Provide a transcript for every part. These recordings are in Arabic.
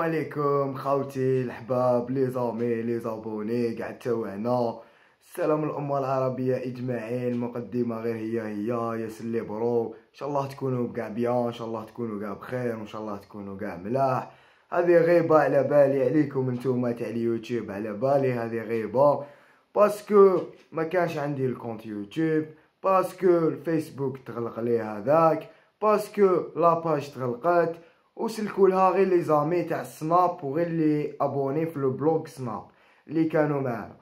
السلام عليكم خوتي الحباب لي زامي لي زابوني قاعد توعنا. السلام الأمة العربية اجمعين. المقدمة غير هي ياسلي برو. ان شاء الله تكونوا كاع بيان، ان شاء الله تكونوا كاع بخير، وان شاء الله تكونوا كاع ملاح. هذه غيبة على بالي عليكم نتوما تاع اليوتيوب، على بالي هذه غيبة باسكو ما كانش عندي الكونت يوتيوب، باسكو الفيسبوك تغلق ليه هذاك، باسكو لاباج تغلقت وسلكوا لها غير لي زامي تاع السناب وغير لي ابوني في لو بلوك سناب اللي كانوا معنا.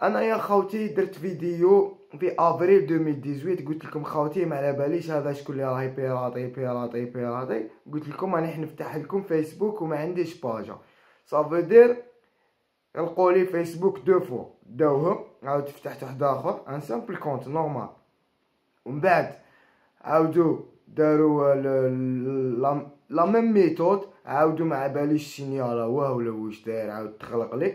انا يا خوتي درت فيديو في افريل 2018 قلت لكم خوتي ما على باليش هذا شكون اللي راهي بيراطي قلت لكم راني نفتح لكم فيسبوك وما عنديش باجا. صافي دير لقوا لي فيسبوك دو فوا داوهم، عاود فتحت واحد اخر ان سامبل كونت نورمال، ومن بعد عاودوا داروا لا ميم ميثود، عاودوا ما باليش سينيالا ولا واش داير، عاود تخلق لي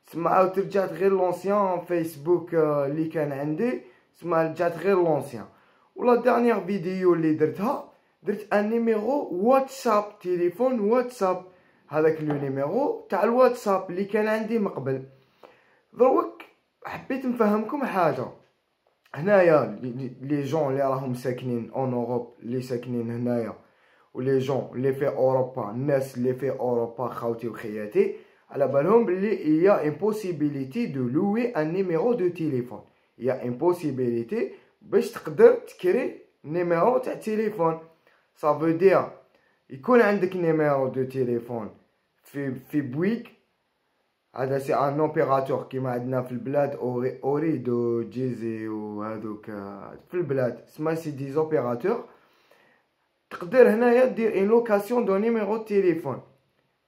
سما عاود رجعت غير لونسيان فيسبوك اللي كان عندي، سما رجعت غير لونسيان. ولا دانيير فيديو اللي درتها درت ان نيميرو واتساب، تليفون واتساب، هذاك لو نيميرو تاع الواتساب اللي كان عندي من قبل. دروك حبيت نفهمكم حاجه، هنايا لي جون اللي راهم ساكنين اون اوروب، اللي ساكنين هنايا ولي جون اللي في اوروبا، الناس اللي في اوروبا خاوتي وخياتي على بالهم بلي هي امبوسيبيليتي دو لوي ان نيميرو دو تيليفون، هي امبوسيبيليتي باش تقدر تكري نيميرو تاع تليفون. صافو دير يكون عندك نيميرو دو تليفون في بويك، هذا سي ان اوبيراتور كيما عندنا في البلاد اوريدو جيزي وهذوك في البلاد سما سي دي اوبيراتور. تقدر هنايا دير ان لوكاسيون دو نيميرو تليفون.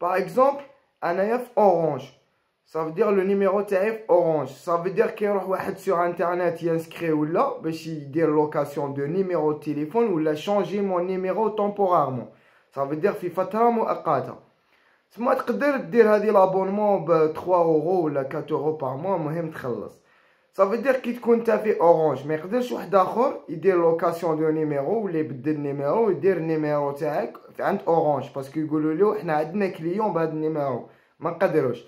باغ اكزومبل انايا في اورانج، صافي دير لو نيميرو تاعي في اورانج، صافي دير كي يروح واحد سور انترنت ينسكري ولا باش يدير لوكاسيون دو نيميرو تليفون ولا شونجي مون نيميرو تومبورارمون، صافي دير في فتره مؤقته. تما تقدر دير هذه لابونمون ب 3 اورو ولا 4 اورو بار موا، المهم تخلص. صافي دير كي تكون نتا في اورانج ما يقدرش واحد اخر يدير لوكاسيون دو نيميرو ولا يبدل النيميرو يدير النيميرو تاعك عند اورانج، باسكو يقولوا له احنا عندنا كليون بهذا النيميرو ما نقدروش.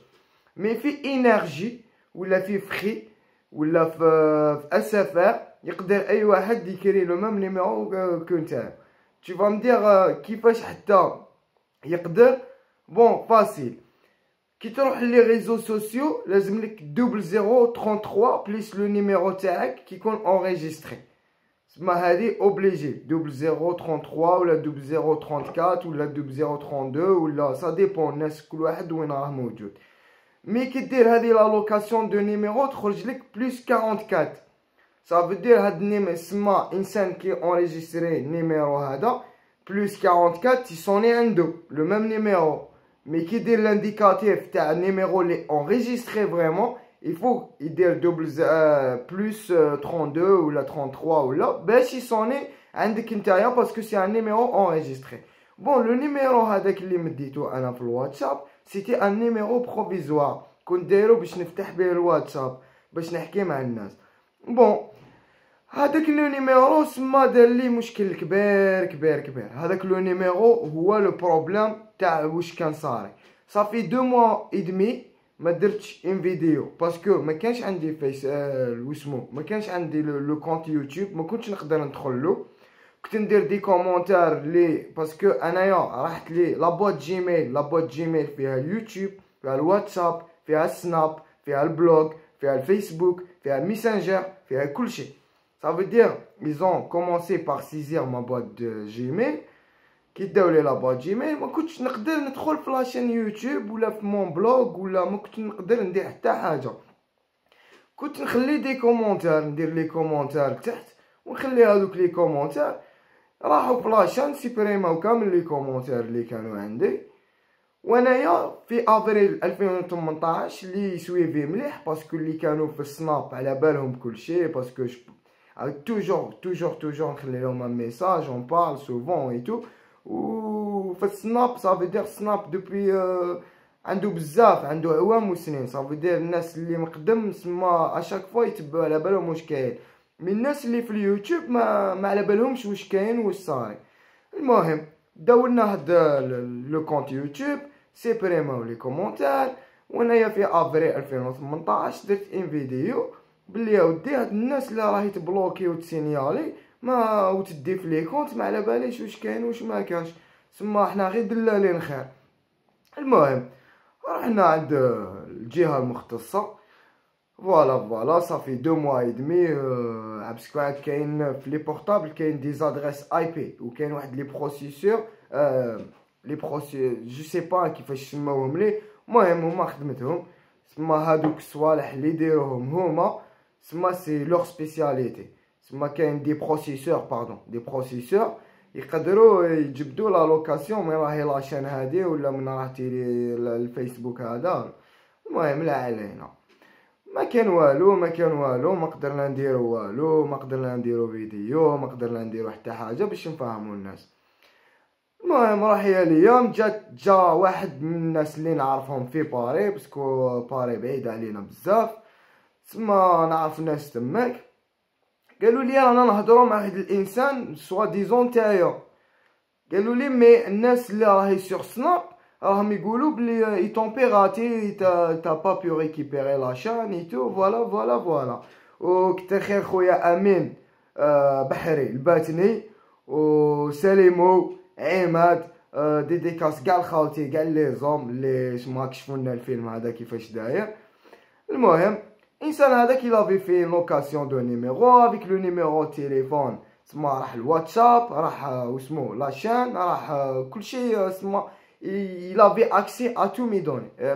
مي في انرجي ولا في فخي ولا في اسفر يقدر اي واحد يكري له ميم نيميرو كو نتاعو. تي فا مدير كيفاش حتى يقدر بون فاسيل. كي تروح لي ريزو سوسيو لازم لك دوبل 033 بليس لو نيميرو تاعك كي يكون اونريجستري، سما هادي اوبليجي دوبل 033 ولا دوبل 034 ولا دوبل 032 ولا سا ديبون الناس كل واحد وين راه موجود. مي كي دير هادي لا لوكاسيون دو نيميرو تخرج لك بليس 44، صافي دير هاد النيميرو سما انسان كي اونريجستري النيميرو هذا بليس 44 تيصوني عندو لو ميم نيميرو. مي كي يدير لانديكاتيف تاع النيميرو لي اونريجستري فريمون يفو يدير دوبل بلوس 32 ولا 33 ولا باش يصوني عندك نتايا، باسكو سي ان نيميرو اونريجستري. بون لو نيميرو هذاك اللي مديتو انا في الواتساب سيتي ان نيميرو بروفيزوار كنت دايرو باش نفتح به الواتساب باش نحكي مع الناس. بون هذاك لو نيميرو سما دار لي مشكل كبير. هذاك لو نيميرو هو لو بروبليم تاع واش كان صاري. صافي 2 موا ادمي ما درتش ان فيديو باسكو ما كانش عندي فيس واسمو ما كانش عندي لو كونت يوتيوب، ما كنتش نقدر ندخل له. كنت ندير دي كومونتير لي باسكو انايا راحت لي لابوات جيميل فيها اليوتيوب فيها الواتساب فيها السناب فيها البلوغ فيها الفيسبوك فيها الميسنجر فيها كل شيء. Ça veut dire ils ont commencé par saisir ma boîte de Gmail. كي داو لي لا boîte Gmail ما كنتش نقدر ندخل في لاشين يوتيوب ولا في مون بلوغ ولا ما كنت نقدر ندير حتى حاجه. كنت نخلي دي كومونتير، ندير لي كومونتير تحت ونخلي هذوك لي كومونتير راحوا في لاشين سيبريماو كامل لي كومونتير اللي كانوا عندي. وانايا في افريل 2018 اللي يسويفي مليح باسكو اللي كانوا في السناب على بالهم كلشي، باسكو toujours نخلي لهم ان ميساج اون بارل سوفون اي تو. و في السناب صافي دير سناب دوبي عنده بزاف، عنده عوام وسنين، صافي دير الناس اللي مقدم سما اشاك فوا يتبعوا على بالهم واش كاين، من الناس اللي في اليوتيوب ما على بالهمش واش كاين واش صاير. المهم داولنا هاد لو كونت يوتيوب سيبريماو لي كومونتير. وانايا في افريل 2018 درت ان فيديو بلي يا ودي هاد الناس اللي راهي تبلوكي وتسينيالي ما وتدي في لي كونت ما على باليش واش كاين واش ما كانش، سما حنا غير دلالين خير. المهم رحنا عند الجهه المختصه، فوالا صافي 2 موا اي دمي. باسكو عاد كاين في لي بورطابل كاين دي زادريس اي بي وكاين واحد لي بروسيسور جو سي با كيفاش سماوهم لي. المهم هما خدمتهم سما هادوك الصوالح اللي يديروهم هما سما سي لوغ سبيسياليتي. سما كاين دي بروسيسور يقدروا يجبدوا لا لوكاسيون من راهي لاشين هادي ولا من راهي الفيسبوك هذا. المهم لا علينا، ما كان والو ما قدرنا نديرو والو، ما قدرنا نديرو فيديو، ما قدرنا نديرو حتى حاجه باش نفهموا الناس. المهم راهي اليوم جا واحد من الناس اللي نعرفهم في باري، باسكو باري بعيد علينا بزاف، تما نعرف ناس تماك. قالوا لي رانا نهضروا مع واحد الانسان سوا ديزون تاعو. قالوا لي مي الناس اللي راهي سور سناب راهم يقولوا بلي اي طومبيراتي تا با بو ريكيبيري لا شان اي تو فوالا. وكتر خير خويا امين بحري الباتني وسليمو عماد ديديكاس كاع الخاوتي كاع لي زوم اللي شما كشفوا لنا الفيلم هذا كيفاش داير. المهم انسان هذاك يلافي في لوكاسيون دو نيميرو افيك لو نيميرو تيليفون، سما راح الواتساب راح واسمو لاشان راح كلشي، سما il avait accès à tous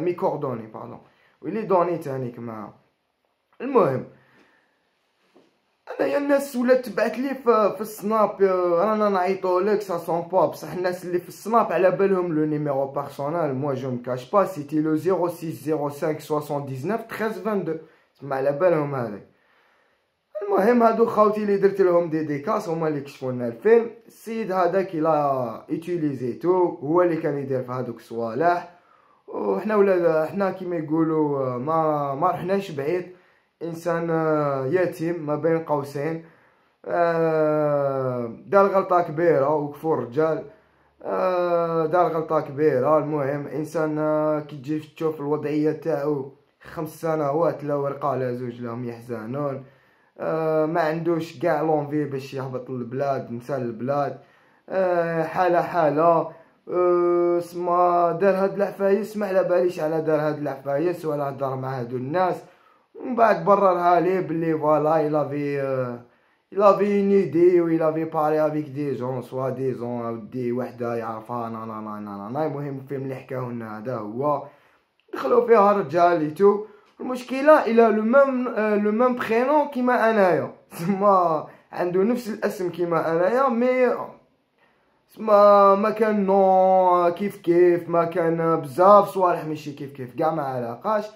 mes coordonnées pardon ولي دوني تانيك معاه. المهم انايا الناس ولات تبعت لي في السناب رانا نعيطوا لك سا سون با، بصح الناس اللي في السناب على بالهم لو نيميرو بيرسونيل. موا جو مكاش با سيتي لو 0605 79 13 22، تسمع على بالهم هذاك. المهم هادو خاوتي اللي درت لهم ديديكاس هما اللي كشفوا لنا الفيلم. السيد هذاك لا ايتيليزيتو هو اللي كان يدير في هادوك الصوالح، وحنا ولاد حنا كيما يقولوا ما رحناش بعيد. انسان يتيم ما بين قوسين، دار غلطه كبيره وكفور رجال، دار غلطه كبيره. المهم انسان كي تجي تشوف الوضعيه تاعو 5 سنوات لا ورقه لا زوج لهم يحزنون، ما عندوش كاع لونفي باش يهبط للبلاد نسى البلاد، حاله سما دار هاد العفايس ما على باليش على دار هاد العفايس ولا هضر مع هادو الناس. ومن بعد بررها لي بلي فوالا إلا نيدي و إلا باري افيك دي جون سوا دي جون ودي وحده يعرفها نا. المهم الفيلم اللي حكاه لنا هذا هو دخلوا فيها رجاليتو. المشكله الى لو ميم برينون كيما انايا، تما عنده نفس الاسم كيما انايا، مي تما ما كان نو كيف ما كان بزاف صوالح ماشي كيف كاع ما علاقاش.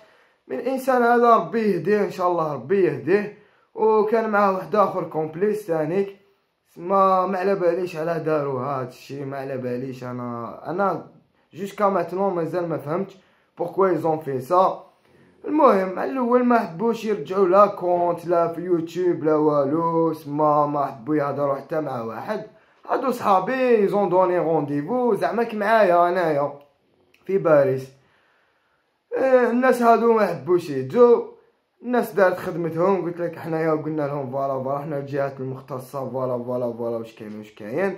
من الانسان هذا ربي يهديه ان شاء الله، ربي يهديه. وكان معاه واحد اخر كومبليس تانيك، ما على باليش على داروا هاد الشيء، ما على باليش. انا جوسكا ماتنون مازال ما فهمتش بوركوا ايزون في سا. المهم على الاول ما حبوش يرجعوا لا كونت لا في يوتيوب لا والو، سما ما حبوا يهضروا حتى مع واحد. هادو صحابي يزون دوني رونديفو زعما معايا انايا في باريس. الناس هادو ما حبوش يجوا، الناس دارت خدمتهم. قلت لك حنايا قلنا لهم فوالا حنا الجهات المختصه فوالا واش كاين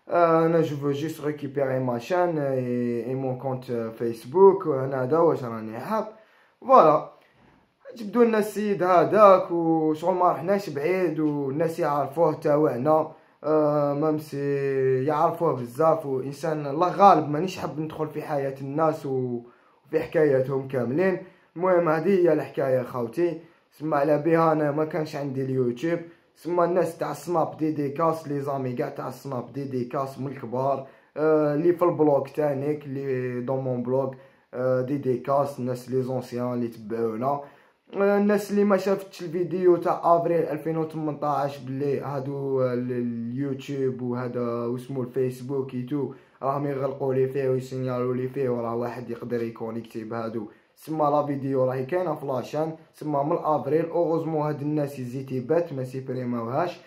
انا جو فو جوست ريكيبيري ما شان اي مون كونت فيسبوك وانا هذا واش راني حاب. فوالا جبدوا لنا السيد هذاك وشغل ما رحناش بعيد، والناس يعرفوه تاوعنا ممسي يعرفوه بزاف، وانسان الله غالب مانيش حاب ندخل في حياة الناس وفي حكاياتهم كاملين. المهم هذه هي الحكايه خاوتي. سما على بها انا ما كانش عندي اليوتيوب، سما الناس تاع السناب ديديكاس لي زامي كاع تاع السناب ديديكاس من الكبار، لي في البلوك تانيك لي دون مون بلوك ديديكاس، الناس لي زونسيان اللي تبعونا، الناس اللي ما شافتش الفيديو تاع افريل 2018 بلي هادو اليوتيوب وهذا واسمو الفيسبوك ايتو راهم يغلقوا لي فيه ويسينيالوا لي فيه، وراه واحد يقدر يكونيكتي بهادو. سما لا فيديو راهي كاينه فلاشان، سما من افريل اوغوزمون هاد الناس يزيتي بات ما سيبريماوهاش.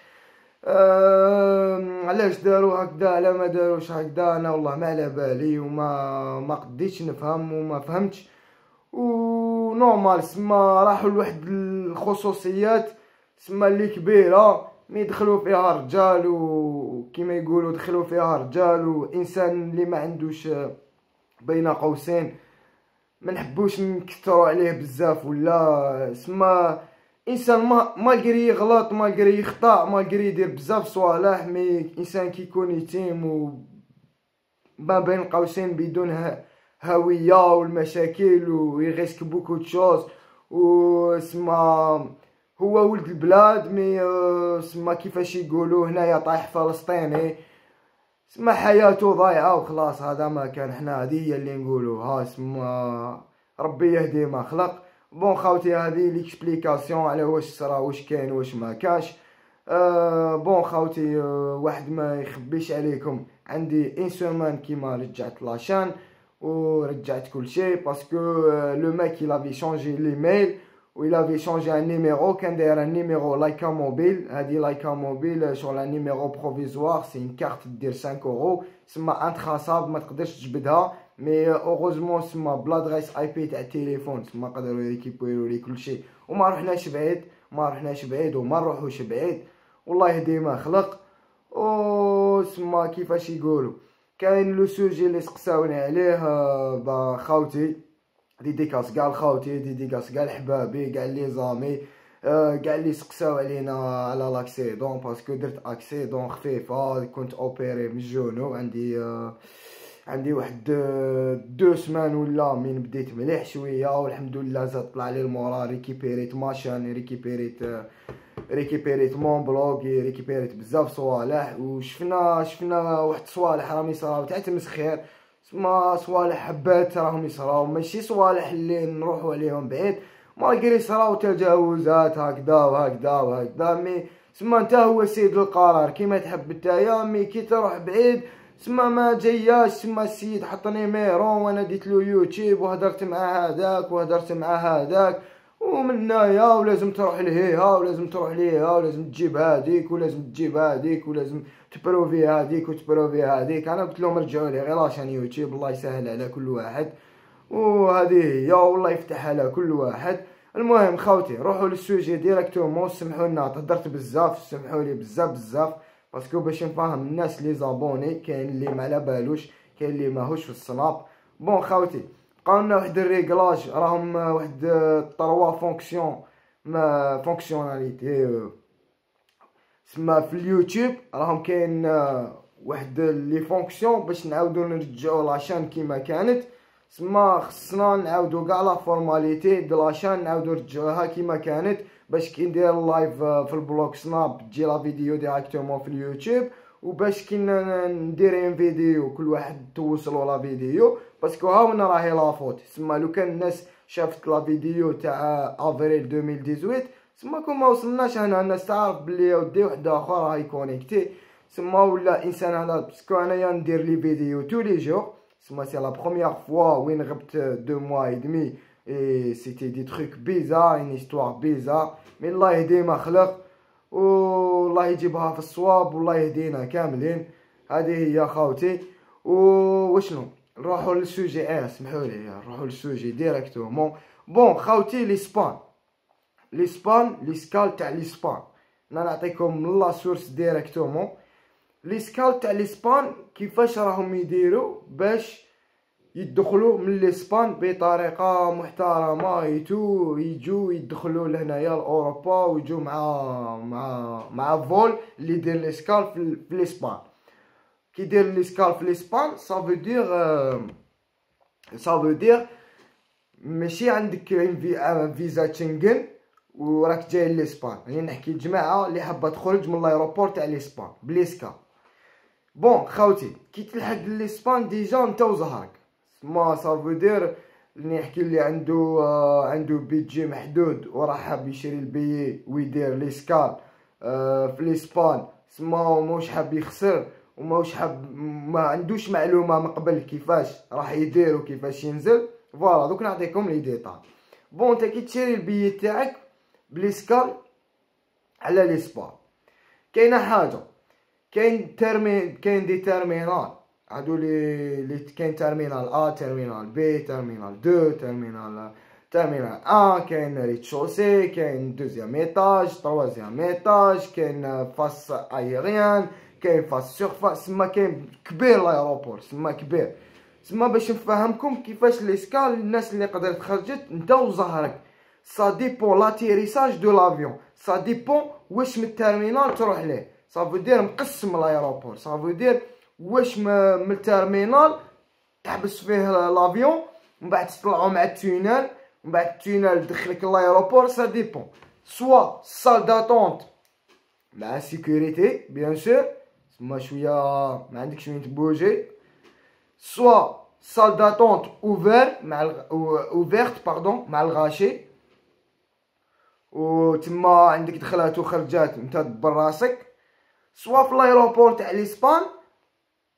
علاش داروا هكذا على ما داروش هكذا، انا والله ما على بالي وما قديتش نفهم وما فهمتش. ونورمال سما راحوا لواحد الخصوصيات سما اللي كبيره مي يدخلوا فيها رجال، وكما يقولوا دخلوا فيها رجال، وانسان اللي ما عندوش بين قوسين ما نحبوش نكثروا عليه بزاف، ولا سما انسان مالغري يغلط مالغري يخطا مالغري يدير بزاف صوالح، مي انسان كيكون يتيم وما بين قوسين بدون هويه والمشاكل ويغيسك بوكو تشوز، وسما هو ولد البلاد مي سما كيفاش يقولوا هنايا طايح فلسطيني، سما حياته ضايعه وخلاص. هذا ما كان، حنا هذه هي اللي نقولوها، سما ربي يهدي ما خلق. بون خاوتي هذه ليكسبليكاسيون على واش صرا واش كاين واش ما كاش. بون خاوتي واحد ما يخبيش عليكم، عندي ان سومان كيما رجعت لاشان ورجعت كل شيء، باسكو لو ماك il avait changé ليميل و il avait changé un numéro، كان داير ان نيميرو لايكا موبيل. هذه لايكا موبيل شغل ان نيميرو بروفيزوار، سي ان كارت دير 5 اورو، سما انتراساب ما تقدرش تجبدها، مي اوغوزمون سما بلادريس اي بي تاع التليفون سما قدروا يريكيبيرو لي كل شيء. وما رحناش بعيد، ما رحناش بعيد وما نروحوش بعيد، والله يهدي ما خلق. او سما كيفاش يقولوا كاين لو سوجي اللي سقساوني عليه با خاوتي، ديديكاس كاع لخاوتي، ديديكاس كاع لحبابي كاع لي زامي، كاع اللي سقساو علينا على لاكسيدون، باسكو درت اكسيدون خفيفه، كنت اوبيري من الجونو، عندي واحد 2 سمان ولا من بديت مليح شويه، والحمد لله زاد طلع لي المورا، ريكيبيريت ماشان، ريكيبيريت مون بلوغ، ريكيبيريت بزاف صوالح، وشفنا واحد صوالح راهم يصراو تاع تمسخير، سما صوالح حبات راهم يصراو، ماشي صوالح اللي نروحوا عليهم بعيد، مالغري صراو تجاوزات هكذا وهكذا وهكذا، مي سما انت هو سيد القرار كيما تحب نتايا، مي كي تروح بعيد سما ما جاياش، سما السيد حط نيميرو وانا ديت له يوتيوب وهدرت مع هذاك وهدرت مع هذاك ومنايا، ولازم تروح لهيها ولازم تروح ليها ولازم تجيب هذيك ولازم تجيب هذيك ولازم تبروفي هذيك وتبروفي هذيك. انا قلت لهم رجعوا لي غير لاشان يوتيوب، الله يسهل على كل واحد، وهذه هي والله يفتح على كل واحد. المهم خوتي روحوا للسوجي ديريكتومون، سمحوا لنا تهدرت بزاف، سمحوا لي بزاف باسكو باش نفهم الناس لي زابوني، كاين اللي ما على بالوش، كاين اللي ماهوش في السناب. بون خوتي بقاو لنا واحد الريغلاج، راهم واحد 3 فونكسيون ما فونكسيوناليتي سما في اليوتيوب، راهم كاين واحد لي فونكسيون باش نعاودو نرجعو لاشان كيما كانت، سما خصنا نعاودو كاع لا فورماليتي د لاشان نعاودو نرجعوها كيما كانت، باش كي ندير اللايف في البلوك سناب تجي لا فيديو ديريكتومون في اليوتيوب، وباش كي ندير فيديو كل واحد توصلوا لا فيديو، باسكو ها هنا راهي لافوت. سما لو كان الناس شافت لا فيديو تاع افريل 2018 سما كون ما وصلناش هنا، الناس تعرف بلي ودي واحد اخر راهي كونيكتي، سما ولا انسان هذا، باسكو انايا ندير لي فيديو تو لي جور، سما سي لا بروميير فوا وين غبت 2 mois et demi et c'était des trucs bizarres, une histoire bizarre، mais الله يهدي ما خلق والله يجيبها في الصواب والله يهدينا كاملين. هذه هي خاوتي. وشنو نروحوا للسوجي، سمحوا لي نروحوا للسوجي ديريكتومون. بون خاوتي لي سكال تاع لي سبان، انا نعطيكم من لا سورس ديريكتومون. لي سكال تاع لي سبان كيفاش راهم يديروا باش يدخلوا من الاسبان بطريقه محترمه، يجوا يدخلوا لهنايا لاوروبا ويجوا مع فول اللي يدير الاسكال في الاسبان. كي يدير الاسكال في الاسبان سافو دير ماشي عندك فيزا شنغن وراك جاي لاسبان، يعني نحكي الجماعه اللي حابه تخرج من الايروبور تاع الاسبان بالاسكال. بون خاوتي كي تلحق الاسبان ديجا انت وزهرك، ما سافو دير اللي يحكي اللي عنده بيجي محدود وراه حاب يشري البيي ويدير ليسكال في الاسبان، سما موش حاب يخسر وماوش حاب، ما عندوش معلومه من قبل كيفاش راح يدير وكيفاش ينزل. فوالا دوك نعطيكم لي ديتاي. بون انت كي تشري البيي تاعك بليسكال على ليسبان، كاينه حاجه، كاين دي تيرمينال، هادو لي كاين تيرمينال ا، تيرمينال بي، تيرمينال 2، تيرمينال 1، كاين ريتشوسي، كاين دوزيام ايطاج، تروازيام ايطاج، كاين فاس ايريان، كاين فاس سيرفاس. سما كاين كبير لايروبور، سما كبير. سما باش نفهمكم كيفاش ليسكال الناس اللي قدرت خرجت نتا وزهرك. سا ديبون لاتيريساج دو لافيون، سا ديبون واش من التيرمينال تروح ليه. صافو دير مقسم لايروبور، صافو دير واش من التيرمينال تحبس فيه لافيون، من بعد تطلعوا مع التونال، من بعد التونال دخلك لايروبور. سا ديبون سوا سال داتونت مع سيكوريتي بيان سور، تما شويه ما عندكش وين تبوجي، سوا سال داتونت اوفير مع اوفيرت باردون مع الغاشي، و تما عندك دخلات وخرجات نتا دبر راسك. سوا في لايروبور تاع ليسبان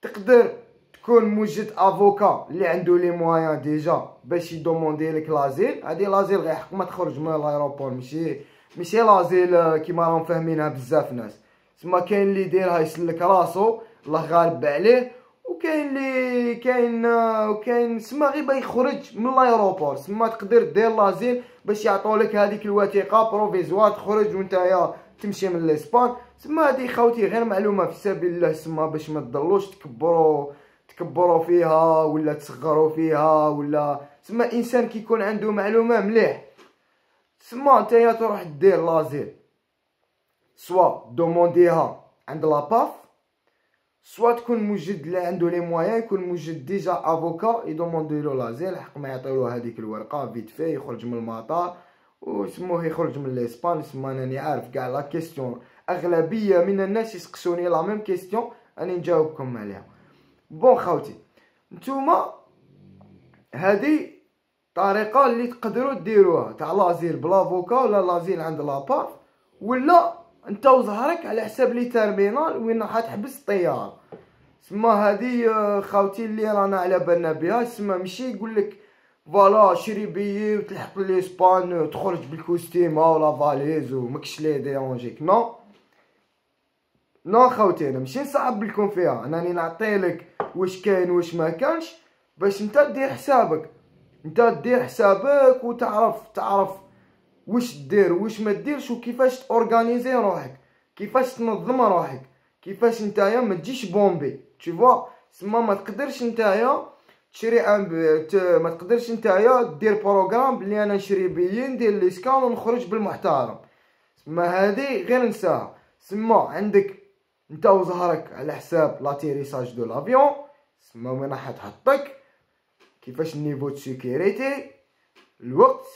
تقدر تكون موجد افوكا اللي عنده لي مويان ديجا باش يدوموندي لك لازيل. هادي لازيل غير حق ما تخرج من لايروبور، ماشي لازيل كيما راهم فاهمينها بزاف ناس. تما كاين اللي يديرها يسلك راسو الله غالب عليه، وكاين سما غير با يخرج من لايروبور. سما تقدر دير لازيل باش يعطولك هذيك الوثيقه بروفيزوار تخرج وانتيا تمشي من لاسبان. سما هادي خوتي غير معلومه في سبيل الله، سما باش ما تضلوش تكبروا فيها ولا تصغروا فيها، ولا سما انسان كيكون عنده معلومه مليح. سما نتايا تروح دير لازيل، سوا دومونديها عند لاباف، سوا تكون موجد اللي عنده لي مويان يكون موجد ديجا افوكا يدومونديلو لازيل حق ما يعطيوه هذيك الورقه فيت في يخرج من المطار وسموه يخرج من لاسبان. سما راني عارف كاع لا كيستيون اغلبيه من الناس يسقسوني لا ميم كيستيون راني نجاوبكم عليها. بون خوتي، نتوما هذه طريقه اللي تقدروا ديروها تاع لازيل بلافوكا ولا لازيل عند لاباف، ولا انت وظهرك على حساب لي تيرمينال وين راح تحبس الطياره. سما هذه خاوتي اللي رانا على بالنا بها. سما ماشي يقول لك فوالا شري بيي وتلحق لاسبان تخرج بالكوستيمه ولا فاليز وماكش لي ديرونجيك. نو خاوتي، انا ماشي نصعب لكم فيها، انا راني نعطيلك واش كاين واش ما كانش باش نتا دير حسابك. نتا دير حسابك وتعرف واش دير واش ما ديرش، وكيفاش تورغانيزي روحك، كيفاش تنظم روحك، كيفاش نتايا ما تجيش بومبي تشوفوا. سما ما تقدرش نتايا تشري ما تقدرش نتايا دير بروغرام بلي انا نشري بيي ندير لي سكان ونخرج بالمحترم. سما هذه غير نساها. سما عندك نتا وظهرك على حساب لاتيريساج دو لافيون، سما وين راح تحطك، كيفاش النيفو د سيكوريتي، الوقت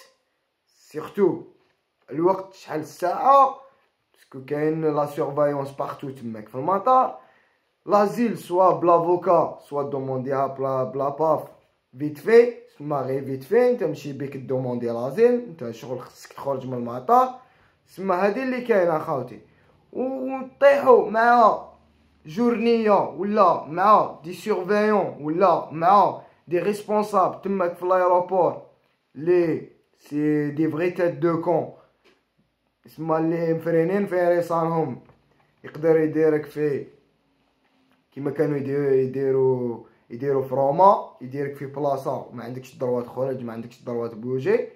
سيرتو الوقت شحال الساعه باسكو كاين لا سورفايونس بارتو تماك في المطار. لازيل سوا بلافوكا سوا دومونديها بلا باف فيت في، سما غير فيت في انت ماشي بيك دوموندي لازيل، انت شغل خصك تخرج من المطار. سما هذه اللي كاينه خاوتي. وطيحوا مع جورنيه ولا مع دي سورفيون ولا مع دي ريسبونسابل تماك في الايروبور لي سي دي فري تيت دو كون، اسما اللي مفرينين في ريصانهم يقدر يديرك في كيما كانوا يديروا في روما، يديرك في بلاصه ما عندكش الدروات تخرج ما عندكش الدروات بوجي.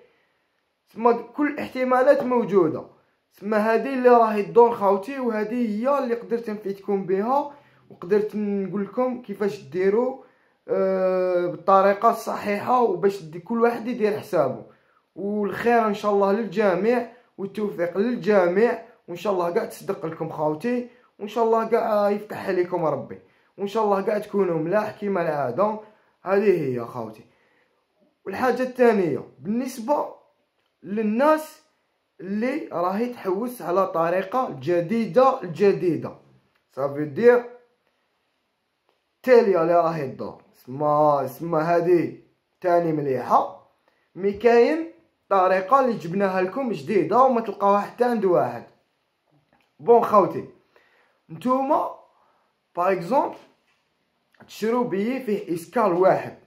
سما كل الاحتمالات موجوده. سما هذه اللي راهي الدور خاوتي، وهذه هي اللي قدرت نفيدكم بها وقدرت نقول لكم كيفاش ديروا بالطريقه الصحيحه وباش كل واحد يدير حسابه. والخير ان شاء الله للجميع والتوفيق للجميع، وان شاء الله قاع تصدق لكم خاوتي، وان شاء الله قاع يفتح عليكم ربي، وان شاء الله قاع تكونوا ملاح كيما العاده. هذه هي خاوتي. والحاجه الثانيه بالنسبه للناس اللي راهي تحوس على طريقه جديده صافي دير تاليه اللي راهي تدور. سما هذه تاني مليحه، مي كاين طريقه اللي جبناها لكم جديده وما تلقاوها حتى عند واحد. بون خاوتي، نتوما باغ اكزومبل تشرو بيي فيه اسكال واحد،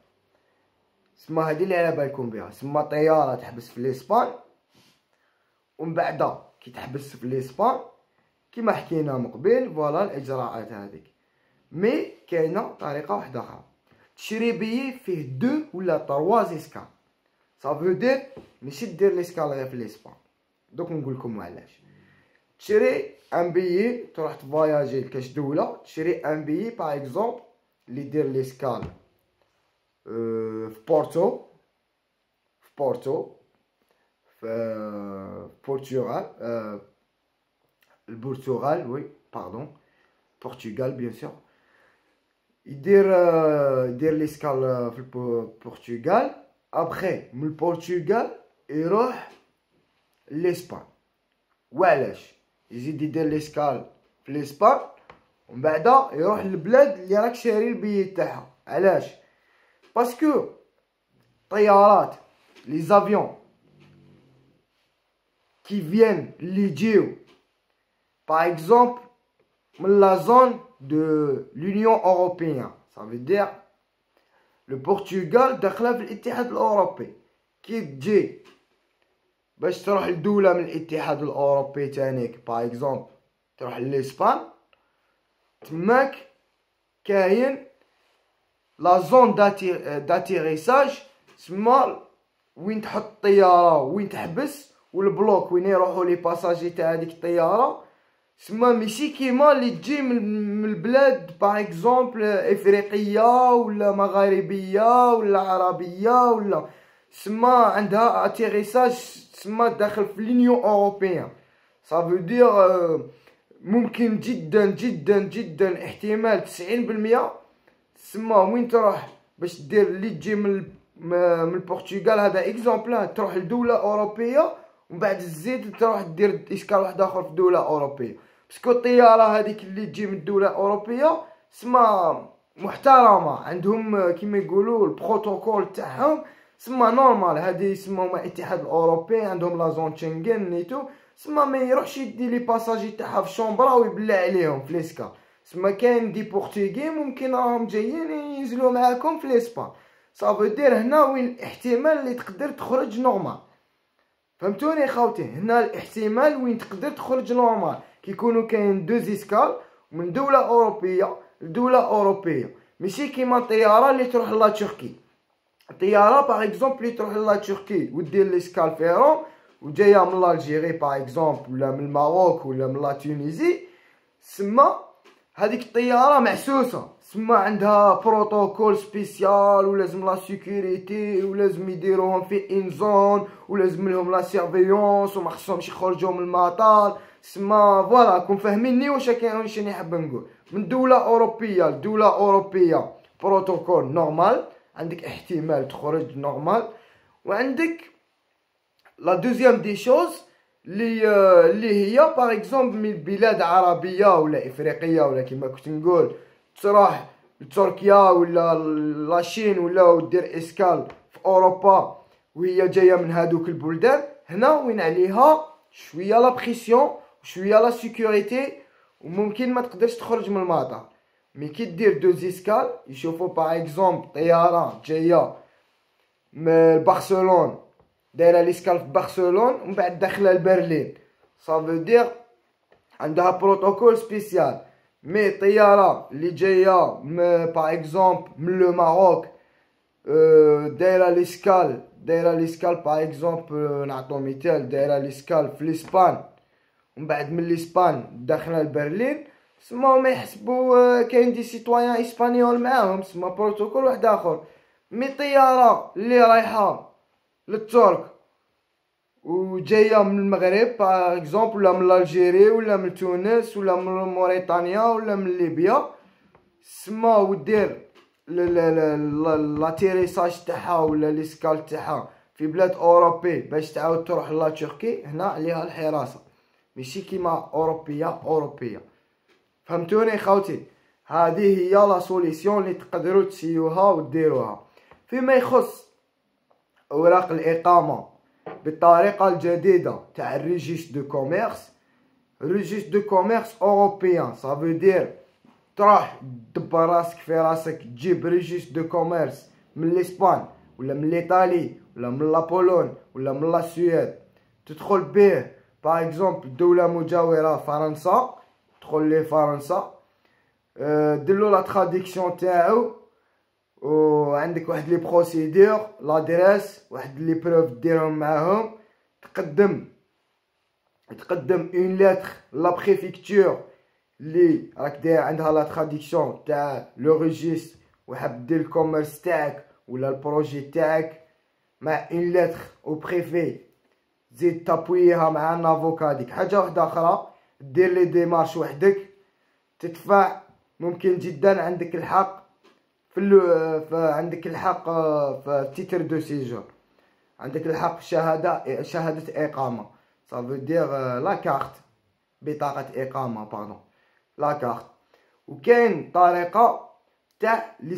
سما هذه اللي على بالكم بها. سما طياره تحبس في لاسبان، ومن بعد كي تحبس في لاسبان كما حكينا من قبل. فوالا الاجراءات هذيك. مي كاينه طريقه واحده اخرى، تشري بيي فيه 2 ولا 3 اسكال. صافي دير ماشي دير ليسكال غير في ليسبان. دوك نقول لكم علاش. تشري ان بيي تروح تفواياجي لكاش دوله، تشري ان بيي باغ اكزومبل اللي يدير ليسكال في بورتو، في البرتغال، البرتغال وي باردون، البرتغال بيان سور. يدير ليسكال في البرتغال، ابخي من البرتغال يروح لاسبان. وعلاش يزيد يدير ليسكال في لاسبان ومن بعد يروح للبلاد اللي راك شاري البيي تاعها؟ علاش؟ باسكو طيارات لي زافيون كي فيان اللي يجيو باغ اكزومبل من لا زون دو لونيون اوروبيان، صافي دير لو برتغال داخله في الاتحاد الاوروبي. كي تجي باش تروح لدوله من الاتحاد الاوروبي تانيك باغ اكزومبل تروح لاسبان، تماك كاين لا زون داتيريساج، تسمى وين تحط الطياره وين تحبس، والبلوك وين يروحوا لي باساجي تاع هذيك الطياره. سما ماشي كيما اللي تجي من البلاد باغ اكزومبل افريقيه ولا مغاربيه ولا عربيه ولا، سما عندها اتيريساج سما داخل في لونيون اوروبيان. صافي دير ممكن جدا جدا جدا احتمال 90% سما وين تروح باش دير اللي تجي من البرتغال، هذا اكزومبل، تروح لدوله اوروبيه ومن بعد تزيد تروح دير اسكال واحد اخر في دوله اوروبيه. باسكو الطياره هذيك اللي تجي من الدوله الاوروبيه سما محترمه، عندهم كيما يقولوا البروتوكول تاعهم سما نورمال. هذه يسموها الاتحاد الاوروبي، عندهم لا زون شنغن نيتو. سما ما يروحش يدي لي باساجي تاعها في شومبرا ويبلع عليهم في ليسكا. سما كاين دي بورتوغي ممكن راهم جايين ينزلوا معاكم في ليسبان. صافي دير هنا وين الاحتمال اللي تقدر تخرج نورمال. فهمتوني خاوتي؟ هنا الاحتمال وين تقدر تخرج نورمال كيكونوا كاين 2 اسكال من دوله اوروبيه لدوله اوروبيه، ماشي كيما الطياره اللي تروح لا تركي. الطياره باغ اكزومبل اللي تروح لا تركي ودير ليسكال في روم وجايه من الجيري باغ اكزومبل ولا من الماروك ولا من لا تونيزي، سما هذيك الطياره محسوسه، سما عندها بروتوكول سبيسيال ولازم لا سيكوريتي ولازم يديروهم في انزون ولازم لهم لا سيرفيونس وما خصهمش يخرجوا من المطار. سما فوالا كون فاهميني واش راني حاب نقول. من دوله اوروبيه لدوله اوروبيه بروتوكول نورمال، عندك احتمال تخرج نورمال. وعندك لا دوزيام دي شوز اللي هي باغ اكزومبل من بلاد عربيه ولا افريقيه ولا كيما كنت نقول تروح لتركيا ولا لاشين ولا دير اسكال في اوروبا وهي جايه من هادوك البلدان. هنا وين عليها شويه لا بريسيون وشويه لا سيكوريتي وممكن ما تقدرش تخرج من المطار. مي كي دير 2 اسكال يشوفوا باغ اكزومبل طياره جايه من برشلونه دايره ليسكال في برشلونه ومن بعد داخله لبرلين، صافي دير عندها بروتوكول سبيسيال. مي طياره اللي جايه باغ اكزومبل من لو ماروك دايره ليسكال باغ اكزومبل نعطو مثال دايره ليسكال في لاسبان ومن بعد من لاسبان داخله لبرلين، سما ما يحسبوا كاين دي سيتويان اسبانيول معاهم، سما بروتوكول واحد اخر. مي طياره اللي رايحه للترك وجايه من المغرب باغ اكزومبل ولا من الجيري ولا من تونس ولا من موريتانيا ولا من ليبيا، سما ودير لاتيريساج تاعها ولا ليسكال تاعها في بلاد اوروبي باش تعاود تروح لا تركي، هنا عليها الحراسه ماشي كيما اوروبيه. فهمتوني خوتي؟ هذه هي لا سوليسيون اللي تقدروا تسيوها وديروها. فيما يخص اوراق الاقامه بالطريقه الجديده تاع الريجيست دو كوميرس، ريجيست دو كوميرس اوروبيان، صافي دير تروح دبر راسك في راسك تجيب ريجيست دو كوميرس من لاسبان ولا من الايطالي ولا من لابولون ولا من لا سويد، تدخل به باغ اكزومبل دوله مجاوره فرنسا تدخل لفرنسا، ديرلو لا تراديكسيون تاعو، وعندك واحد لي بروسيدور لادريس، واحد لي بروف ديرهم معاهم، تقدم اون لتر لا بريفيكتور اللي راك داير عندها لا تراديكسيون تاع لو ريجيستر وحاب دير الكوميرس تاعك ولا البروجي تاعك، مع اون لتر او بريفي، تزيد تابويها مع ان افوكا. ديك حاجه واحده اخرى، دير لي ديمارش وحدك، تدفع، ممكن جدا عندك الحق عندك الحق في تيتر دو سيجور، عندك الحق في شهاده اقامه، صافي دير لا كارت، بطاقه اقامه باردون، لا كارت. وكاين طريقه تاع لي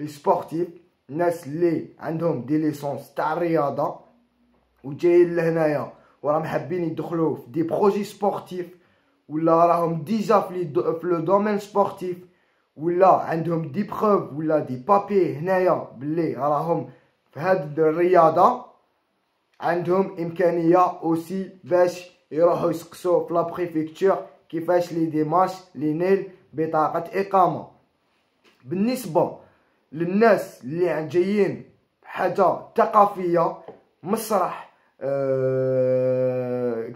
سبورتيف، الناس اللي عندهم دي ليسونس تاع الرياضه وجايين لهنايا وراهم حابين يدخلوا في دي بروجي سبورتيف، ولا راهم ديجا في لو دومين سبورتيف، ولا عندهم دي بروف ولا دي بابي هنايا باللي راهم في هاد الرياضه، عندهم امكانيه اوسي باش يروحوا يسقسوا في لا بريفيكتور كيفاش لي ديمارش لينيل بطاقه اقامه. بالنسبه للناس اللي جايين حاجه ثقافيه، مسرح،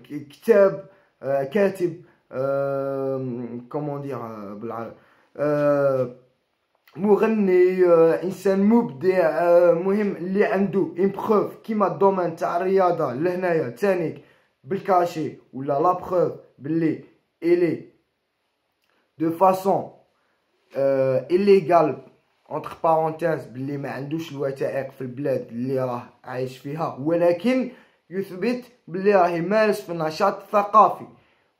كتاب، كاتب، كومون دير بالعربي، مغني، انسان مبدع، مهم اللي عنده اون بروف كيما الدومين تاع الرياضه لهنايا تانيك بالكاشي ولا لا بروف باللي الي دو فاسون إليغال اونتر بارونتيز، باللي ما عندوش الوثائق في البلاد اللي راه عايش فيها، ولكن يثبت باللي راه يمارس في النشاط الثقافي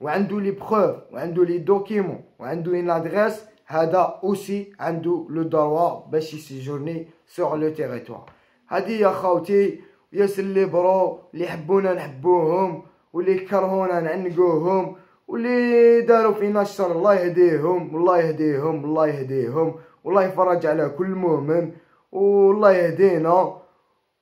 وعنده لي بروف وعنده لي دوكيمون وعنده اون ادريس، هذا اوسي عنده لو دروا باش يسيجورني سور لو تيريتوار. هادي يا خوتي ياسر لي برو اللي يحبونا نحبوهم، واللي يكرهونا نعنقوهم، واللي داروا فينا الشر الله يهديهم والله يهديهم والله يهديهم، والله يفرج على كل مؤمن، والله يهدينا.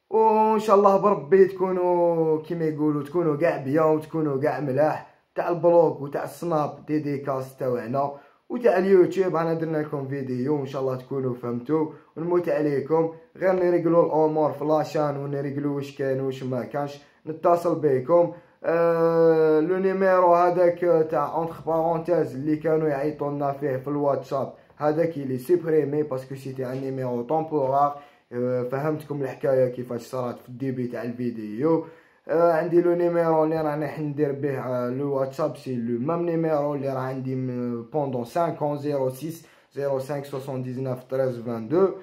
وان شاء الله بربي تكونوا كيما يقولوا تكونوا كاع بيان وتكونوا كاع ملاح. تاع البلوغ وتاع السناب ديديكاس تاعنا وتاع اليوتيوب انا درنا لكم فيديو، ان شاء الله تكونوا فهمتوا. ونموت عليكم غير نريقلوا الامور في لاشان ونريقلوا واش كان واش ما كانش، نتصل بكم. لو نيميرو هذاك تاع اونتر بارونتيز اللي كانوا يعيطوا لنا فيه في الواتساب، هذاك اللي سيبريمي باسكو سيتي ان نيميرو طومبورار. فهمتكم الحكايه كيفاش صارت في الديبي تاع الفيديو. عندي لو نيميرو اللي راني راح ندير به لو واتساب، سي لو ميم نيميرو اللي راه عندي بوندون 5 ans 06 05 79 13 22.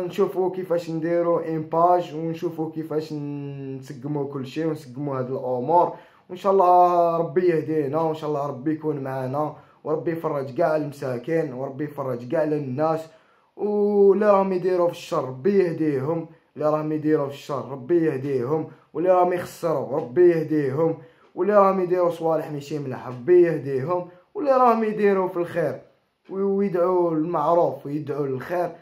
نشوفوا كيفاش نديرو ان باج ونشوفوا كيفاش نسقموا كل شيء ونسقموا هاد الامور، وان شاء الله ربي يهدينا، وان شاء الله ربي يكون معنا، وربي يفرج كاع المساكين، وربي يفرج كاع الناس. ولا راهم يديروا في الشر ربي يهديهم، اللي راهم يديروا في الشر ربي يهديهم، واللي راهم يخسروا ربي يهديهم، واللي راهم يديروا صوالح ماشي ملاح ربي يهديهم، واللي راهم يديروا في الخير ويدعوا المعروف ويدعوا للخير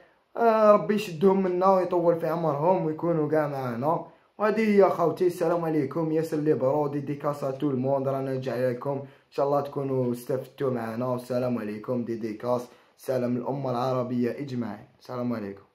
ربي يشدهم منا ويطول في عمرهم ويكونوا كاع معنا. وهذه هي خوتي، السلام عليكم، ياسر لي برو، ديديكاسا تو الموند، رانا نرجع لكم ان شاء الله تكونوا استفدتوا معنا. والسلام عليكم، ديديكاس، سلام الامه العربيه اجمعين، السلام عليكم.